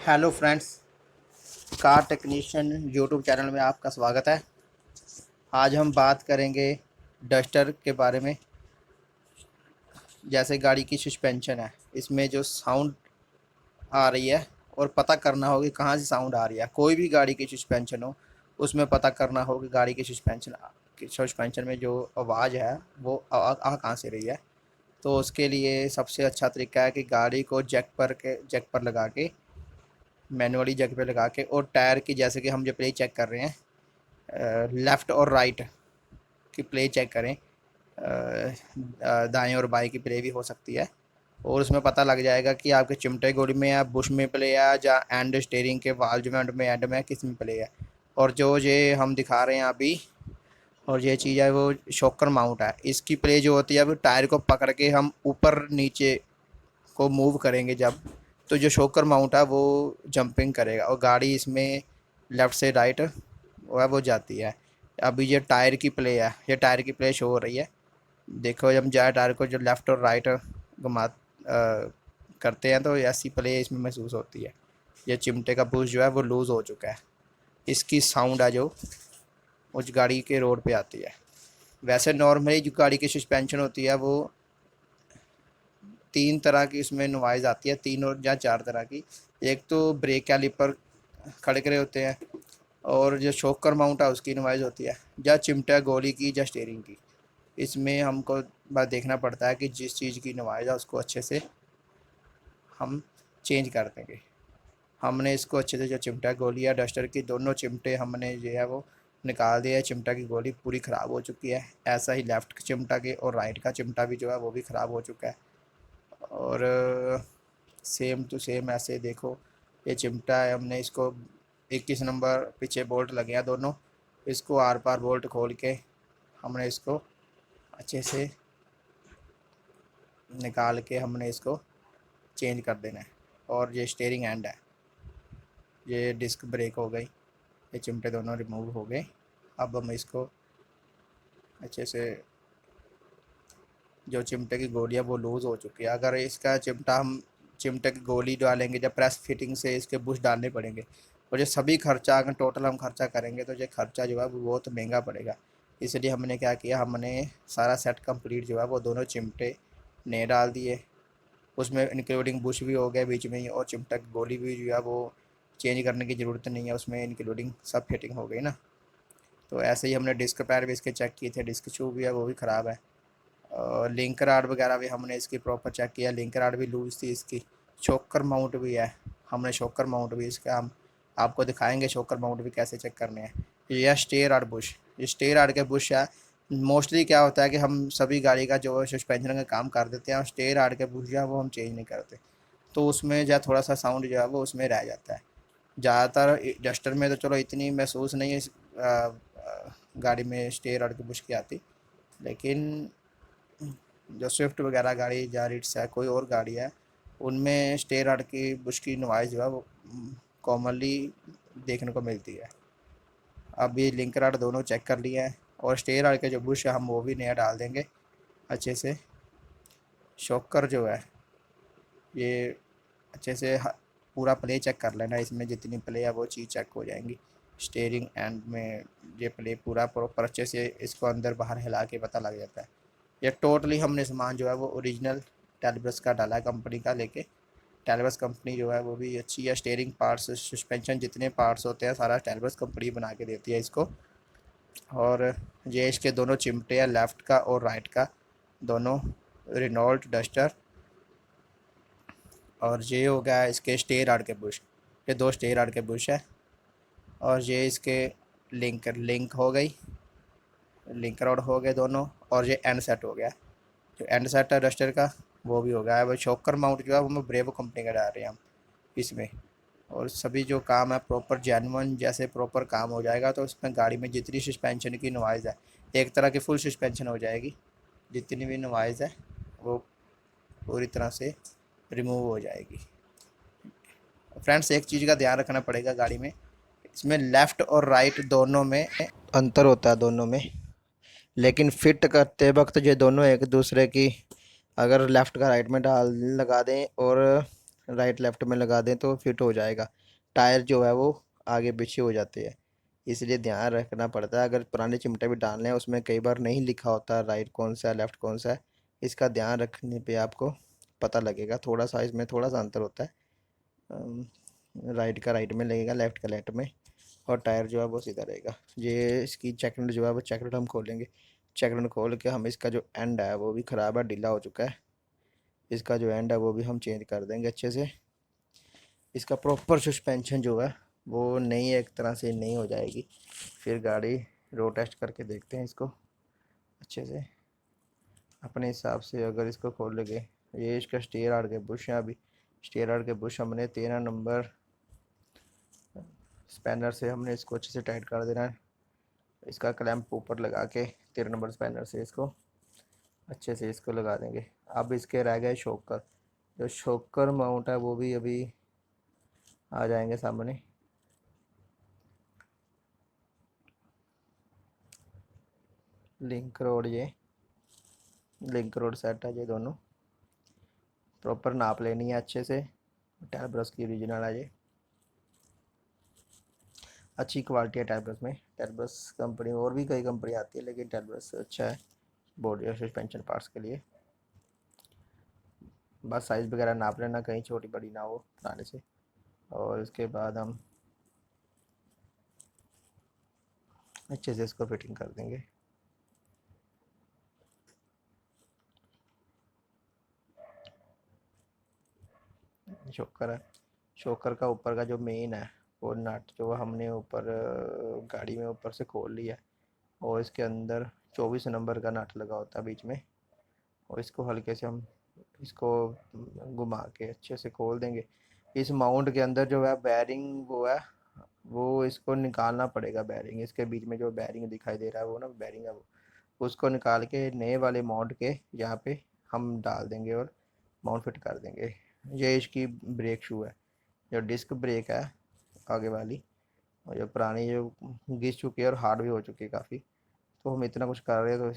Hello friends, car technician YouTube channel में आपका स्वागत है। आज हम बात करेंगे डस्टर के बारे में। जैसे गाड़ी की सस्पेंशन है, इसमें जो साउंड आ रही है और पता करना हो कि कहाँ से साउंड आ रही है। कोई भी गाड़ी की सस्पेंशन हो, उसमें पता करना हो कि गाड़ी की सस्पेंशन में जो आवाज़ है वो आ कहाँ से रही है। तो उसके लिए सबसे अच्छा तरीका है कि गाड़ी को जैक पर लगा के, मैनुअली जैक पे लगा के, और टायर की, जैसे कि हम जो प्ले चेक कर रहे हैं, लेफ़्ट और राइट की प्ले चेक करें। दाएं और बाएं की प्ले भी हो सकती है, और उसमें पता लग जाएगा कि आपके चिमटे गोली में या बुश में प्ले है, या एंड स्टेयरिंग के वाल्व में एंड में किस में प्ले है। और जो ये हम दिखा रहे हैं अभी, और ये चीज़ है वो शॉकर माउंट है। इसकी प्ले जो होती है वो टायर को पकड़ के हम ऊपर नीचे को मूव करेंगे जब, तो जो शॉकर माउंट है वो जंपिंग करेगा और गाड़ी इसमें लेफ़्ट से राइट वो जाती है। अभी ये टायर की प्ले है, ये टायर की प्ले शो हो रही है। देखो, जब जाए टायर को जो लेफ़्ट और राइट करते हैं तो ऐसी प्ले इसमें महसूस होती है। ये चिमटे का बुश जो है वो लूज़ हो चुका है। इसकी साउंड है जो उस गाड़ी के रोड पे आती है। वैसे नॉर्मली जो गाड़ी की सस्पेंशन होती है वो तीन तरह की इसमें नॉइज़ आती है, तीन और या चार तरह की। एक तो ब्रेक कैलिपर खड़े करे होते हैं, और जो शॉकर माउंट है उसकी नॉइज़ होती है, या चिमटा गोली की या स्टीयरिंग की। इसमें हमको बस देखना पड़ता है कि जिस चीज़ की नॉइज़ है उसको अच्छे से हम चेंज कर देंगे। हमने इसको अच्छे से, जो चिमटा गोली है डस्टर की, दोनों चिमटे हमने जो है वो निकाल दिया है। चिमटा की गोली पूरी ख़राब हो चुकी है। ऐसा ही लेफ़्ट चिमटा के और राइट का चिमटा भी जो है वो भी ख़राब हो चुका है। और सेम टू सेम ऐसे देखो, ये चिमटा है, हमने इसको 21 नंबर पीछे बोल्ट लगे हैं दोनों। इसको आर पार बोल्ट खोल के हमने इसको अच्छे से निकाल के हमने इसको चेंज कर देना है। और ये स्टीयरिंग हैंड है, ये डिस्क ब्रेक हो गई, ये चिमटे दोनों रिमूव हो गए। अब हम इसको अच्छे से, जो चिमटे की गोली है वो लूज़ हो चुकी है। अगर इसका चिमटा हम चिमटे की गोली डालेंगे, जब प्रेस फिटिंग से इसके बुश डालने पड़ेंगे, और ये सभी खर्चा अगर टोटल हम खर्चा करेंगे तो ये खर्चा जो है वो बहुत महंगा पड़ेगा। इसलिए हमने क्या किया, हमने सारा सेट कंप्लीट जो है वो दोनों चिमटे नए डाल दिए। उसमें इंक्लूडिंग बुश भी हो गया बीच में ही, और चिमटा की गोली भी जो है वो चेंज करने की ज़रूरत नहीं है, उसमें इंक्लूडिंग सब फिटिंग हो गई ना। तो ऐसे ही हमने डिस्क पैर भी इसके चेक किए थे, डिस्क शू भी है वो भी ख़राब है। और लिंक राड वगैरह भी हमने इसकी प्रॉपर चेक किया, लिंक राड भी लूज़ थी इसकी। शॉकर माउंट भी है, हमने शॉकर माउंट भी इसका, हम आपको दिखाएंगे शॉकर माउंट भी कैसे चेक करने हैं। यह स्टे राड बुश, ये स्टे राड के बुश है। मोस्टली क्या होता है कि हम सभी गाड़ी का जो सस्पेंशन का काम कर देते हैं, और स्टे राड के बुश जो है वो हम चेंज नहीं करते, तो उसमें जो थोड़ा सा साउंड जो है वो उसमें रह जाता है। ज़्यादातर डस्टर में तो चलो इतनी महसूस नहीं है गाड़ी में स्टे राड की बुश की आती, लेकिन जो स्विफ्ट वगैरह गाड़ी या रिट्स है, कोई और गाड़ी है, उनमें स्टे राड की बुश की नॉइज़ जो है वो कॉमनली देखने को मिलती है। अब ये लिंक राड दोनों चेक कर लिए हैं, और स्टे राड के जो बुश है हम वो भी नया डाल देंगे अच्छे से। शॉकर जो है ये अच्छे से पूरा प्ले चेक कर लेना, इसमें जितनी प्ले है वो चीज़ चेक हो जाएंगी। स्टेयरिंग एंड में ये प्ले पूरा प्रॉपर अच्छे से इसको अंदर बाहर हिला के पता लग जाता है। ये टोटली हमने सामान जो है वो ओरिजिनल टेलब्रस का डाला है, कंपनी का लेके। टेलब्रस कंपनी जो है वो भी अच्छी है। स्टेयरिंग पार्ट्स, सस्पेंशन जितने पार्ट्स होते हैं सारा टेलब्रस कंपनी बना के देती है इसको। और ये इसके दोनों चिमटे हैं, लेफ़्ट का और राइट का, दोनों रेनॉल्ट डस्टर। और ये हो गया इसके स्टे राड के बुश, ये दो स्टे राड के बुश है। और ये इसके लिंक हो गई, लिंक रॉड हो गए दोनों। और ये एंड सेट हो गया, जो एंड सेट है डस्टर का वो भी हो गया है। वो शॉकर माउंट जो है वो ब्रेवो कंपनी का डाल रहे हैं हम इसमें। और सभी जो काम है प्रॉपर जेन्युइन जैसे प्रॉपर काम हो जाएगा, तो उसमें गाड़ी में जितनी सस्पेंशन की नॉइज़ है, एक तरह की फुल सस्पेंशन हो जाएगी। जितनी भी नॉइज़ है वो पूरी तरह से रिमूव हो जाएगी। फ्रेंड्स, एक चीज़ का ध्यान रखना पड़ेगा गाड़ी में, इसमें लेफ़्ट और राइट दोनों में अंतर होता है दोनों में, लेकिन फिट करते वक्त ये दोनों एक दूसरे की, अगर लेफ़्ट का राइट में डाल लगा दें और राइट लेफ्ट में लगा दें तो फिट हो जाएगा। टायर जो है वो आगे पीछे हो जाते हैं, इसलिए ध्यान रखना पड़ता है। अगर पुराने चिमटे भी डालने हैं उसमें कई बार नहीं लिखा होता राइट कौन सा है लेफ्ट कौन सा है, इसका ध्यान रखने पे आपको पता लगेगा। थोड़ा सा इसमें थोड़ा सा अंतर होता है, राइट का राइट में लगेगा, लेफ्ट का लेफ्ट में, और टायर जो है वो सीधा रहेगा। ये इसकी चैकनट जो है वो चैकनट हम खोलेंगे। चैकनट खोल के हम इसका जो एंड है वो भी ख़राब है, ढीला हो चुका है, इसका जो एंड है वो भी हम चेंज कर देंगे अच्छे से। इसका प्रॉपर सस्पेंशन जो है वो नई एक तरह से नई हो जाएगी। फिर गाड़ी रोड टेस्ट करके देखते हैं इसको अच्छे से अपने हिसाब से। अगर इसको खोल लगे, ये इसका स्टेयर आर्ट के बुश हैं, अभी स्टेयर आर्ट के बुश हमने 13 नंबर स्पैनर से हमने इसको अच्छे से टाइट कर देना है। इसका क्लैंप ऊपर लगा के 13 नंबर स्पैनर से इसको अच्छे से इसको लगा देंगे। अब इसके रह गए शॉकर, जो शॉकर माउंट है वो भी अभी आ जाएंगे सामने। लिंक रोड, ये लिंक रोड सेट है, ये दोनों प्रॉपर नाप लेनी है अच्छे से। टायर ब्रश की ओरिजिनल है ये, अच्छी क्वालिटी है टायर ब्रश में। टायर ब्रश कंपनी और भी कई कंपनी आती है, लेकिन टायर ब्रश अच्छा है बॉडी और सस्पेंशन पार्ट्स के लिए। बस साइज़ वगैरह नाप लेना, कहीं छोटी बड़ी ना हो बनाने से। और इसके बाद हम अच्छे से इसको फिटिंग कर देंगे। शॉकर है, शॉकर का ऊपर का जो मेन है वो नट जो हमने ऊपर गाड़ी में ऊपर से खोल लिया है, और इसके अंदर 24 नंबर का नट लगा होता है बीच में, और इसको हल्के से हम इसको घुमा के अच्छे से खोल देंगे। इस माउंट के अंदर जो है बैरिंग वो है, वो इसको निकालना पड़ेगा। बैरिंग इसके बीच में जो बैरिंग दिखाई दे रहा है वो ना बैरिंग है, वो उसको निकाल के नए वाले माउंट के यहाँ पे हम डाल देंगे और माउंट फिट कर देंगे। ये इसकी ब्रेक शू है, जो डिस्क ब्रेक है आगे वाली, और जो पुरानी जो घिस चुकी है और हार्ड भी हो चुकी है काफ़ी। तो हम इतना कुछ कर रहे हैं तो